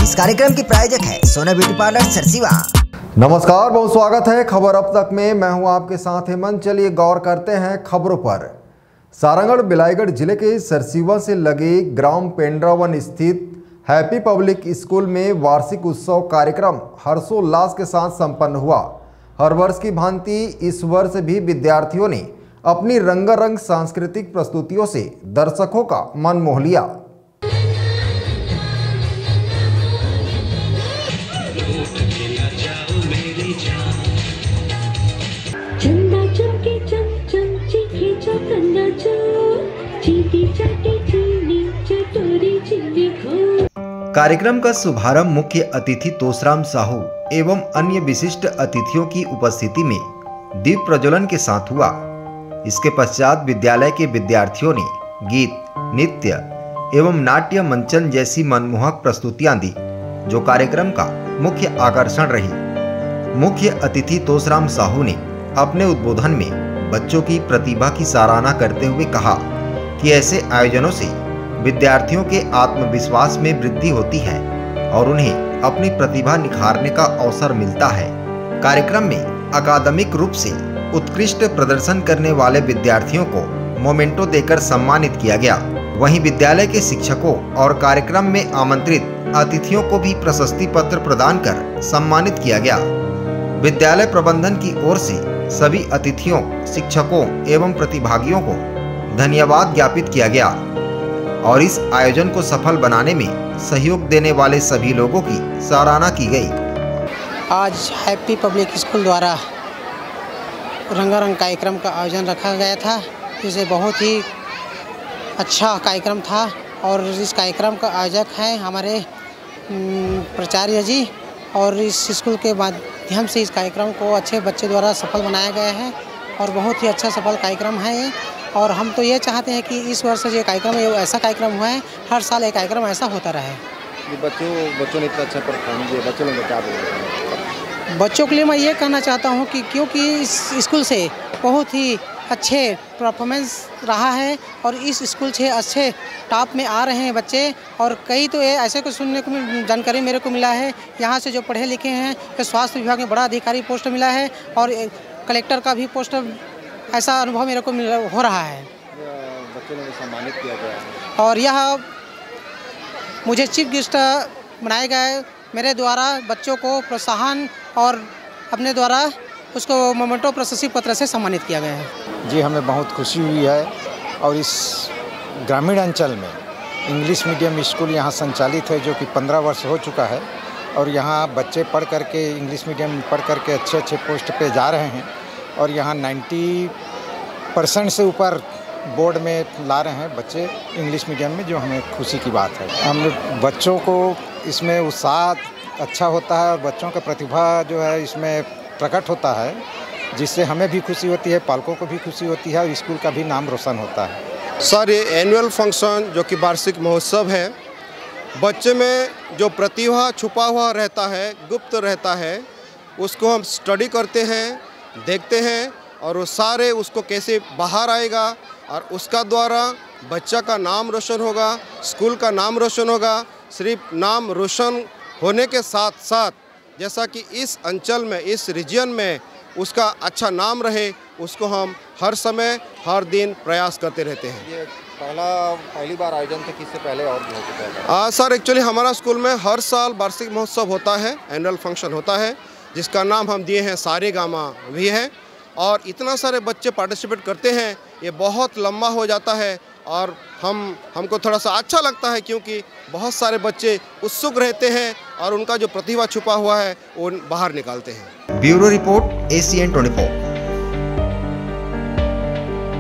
इस कार्यक्रम की प्रायोजक है सोना ब्यूटी पार्लर सरसीवा। नमस्कार, बहुत स्वागत है खबर अब तक में। मैं हूं आपके साथ हेमंत। चलिए गौर करते हैं खबरों पर। सारंगढ़ बिलाईगढ़ जिले के सरसीवा से लगे ग्राम पेंड्रावन स्थित हैप्पी पब्लिक स्कूल में वार्षिक उत्सव कार्यक्रम हर्षोल्लास के साथ संपन्न हुआ। हर वर्ष की भांति इस वर्ष भी विद्यार्थियों ने अपनी रंगारंग सांस्कृतिक प्रस्तुतियों से दर्शकों का मन मोह लिया। कार्यक्रम का शुभारंभ मुख्य अतिथि तोसराम साहू एवं अन्य विशिष्ट अतिथियों की उपस्थिति में दीप प्रज्वलन के साथ हुआ। इसके पश्चात विद्यालय के विद्यार्थियों ने गीत, नृत्य एवं नाट्य मंचन जैसी मनमोहक प्रस्तुतियां दी, जो कार्यक्रम का मुख्य आकर्षण रही। मुख्य अतिथि तोसराम साहू ने अपने उद्बोधन में बच्चों की प्रतिभा की सराहना करते हुए कहा कि ऐसे आयोजनों से विद्यार्थियों के आत्मविश्वास में वृद्धि होती है और उन्हें अपनी प्रतिभा निखारने का अवसर मिलता है। कार्यक्रम में अकादमिक रूप से उत्कृष्ट प्रदर्शन करने वाले विद्यार्थियों को मोमेंटो देकर सम्मानित किया गया। वहीं विद्यालय के शिक्षकों और कार्यक्रम में आमंत्रित अतिथियों को भी प्रशस्ति पत्र प्रदान कर सम्मानित किया गया। विद्यालय प्रबंधन की ओर से सभी अतिथियों, शिक्षकों एवं प्रतिभागियों को धन्यवाद ज्ञापित किया गया और इस आयोजन को सफल बनाने में सहयोग देने वाले सभी लोगों की सराहना की गई। आज हैप्पी पब्लिक स्कूल द्वारा रंगारंग कार्यक्रम का आयोजन रखा गया था, जिसे बहुत ही अच्छा कार्यक्रम था और इस कार्यक्रम का आयोजक हैं हमारे प्राचार्य जी और इस स्कूल के माध्यम से इस कार्यक्रम को अच्छे बच्चे द्वारा सफल बनाया गया है और बहुत ही अच्छा सफल कार्यक्रम है ये। और हम तो ये चाहते हैं कि इस वर्ष जो कार्यक्रम है वो ऐसा कार्यक्रम हुआ है, हर साल एक कार्यक्रम ऐसा होता रहे। बच्चों ने इतना अच्छा परफॉर्म किया, बच्चों ने क्या बोला? बच्चों के लिए मैं ये कहना चाहता हूँ कि क्योंकि इस स्कूल से बहुत ही अच्छे परफॉर्मेंस रहा है और इस स्कूल से अच्छे टॉप में आ रहे हैं बच्चे। और कई तो ऐसे को सुनने को जानकारी मेरे को मिला है, यहाँ से जो पढ़े लिखे हैं कि स्वास्थ्य विभाग में बड़ा अधिकारी पोस्ट मिला है और कलेक्टर का भी पोस्ट, ऐसा अनुभव मेरे को हो रहा है। बच्चों ने सम्मानित किया गया और यह मुझे चीफ गेस्ट बनाए गए, मेरे द्वारा बच्चों को प्रोत्साहन और अपने द्वारा उसको मोमेंटो प्रशस्ति पत्र से सम्मानित किया गया है। जी, हमें बहुत खुशी हुई है और इस ग्रामीण अंचल में इंग्लिश मीडियम स्कूल यहाँ संचालित है, जो कि 15 वर्ष हो चुका है और यहाँ बच्चे पढ़ करके इंग्लिश मीडियम पढ़ करके अच्छे अच्छे पोस्ट पे जा रहे हैं और यहाँ 90% से ऊपर बोर्ड में ला रहे हैं बच्चे इंग्लिश मीडियम में, जो हमें खुशी की बात है। हम बच्चों को इसमें उत्साह अच्छा होता है और बच्चों का प्रतिभा जो है इसमें प्रकट होता है, जिससे हमें भी खुशी होती है, पालकों को भी खुशी होती है और स्कूल का भी नाम रोशन होता है। सर, ये एनुअल फंक्शन जो कि वार्षिक महोत्सव है, बच्चे में जो प्रतिभा छुपा हुआ रहता है, गुप्त रहता है, उसको हम स्टडी करते हैं, देखते हैं और वो सारे उसको कैसे बाहर आएगा और उसका द्वारा बच्चा का नाम रोशन होगा, स्कूल का नाम रोशन होगा। सिर्फ नाम रोशन होने के साथ साथ जैसा कि इस अंचल में, इस रीजन में उसका अच्छा नाम रहे, उसको हम हर समय हर दिन प्रयास करते रहते हैं। ये पहली बार आयोजन था, किससे पहले और भी हो चुका है? सर, एक्चुअली हमारा स्कूल में हर साल वार्षिक महोत्सव होता है, एनुअल फंक्शन होता है, जिसका नाम हम दिए हैं सारेगामा भी है और इतना सारे बच्चे पार्टिसिपेट करते हैं, ये बहुत लंबा हो जाता है और हमको थोड़ा सा अच्छा लगता है क्योंकि बहुत सारे बच्चे उत्सुक रहते हैं और उनका जो प्रतिभा छुपा हुआ है वो बाहर निकालते हैं। Bureau report ACN 24।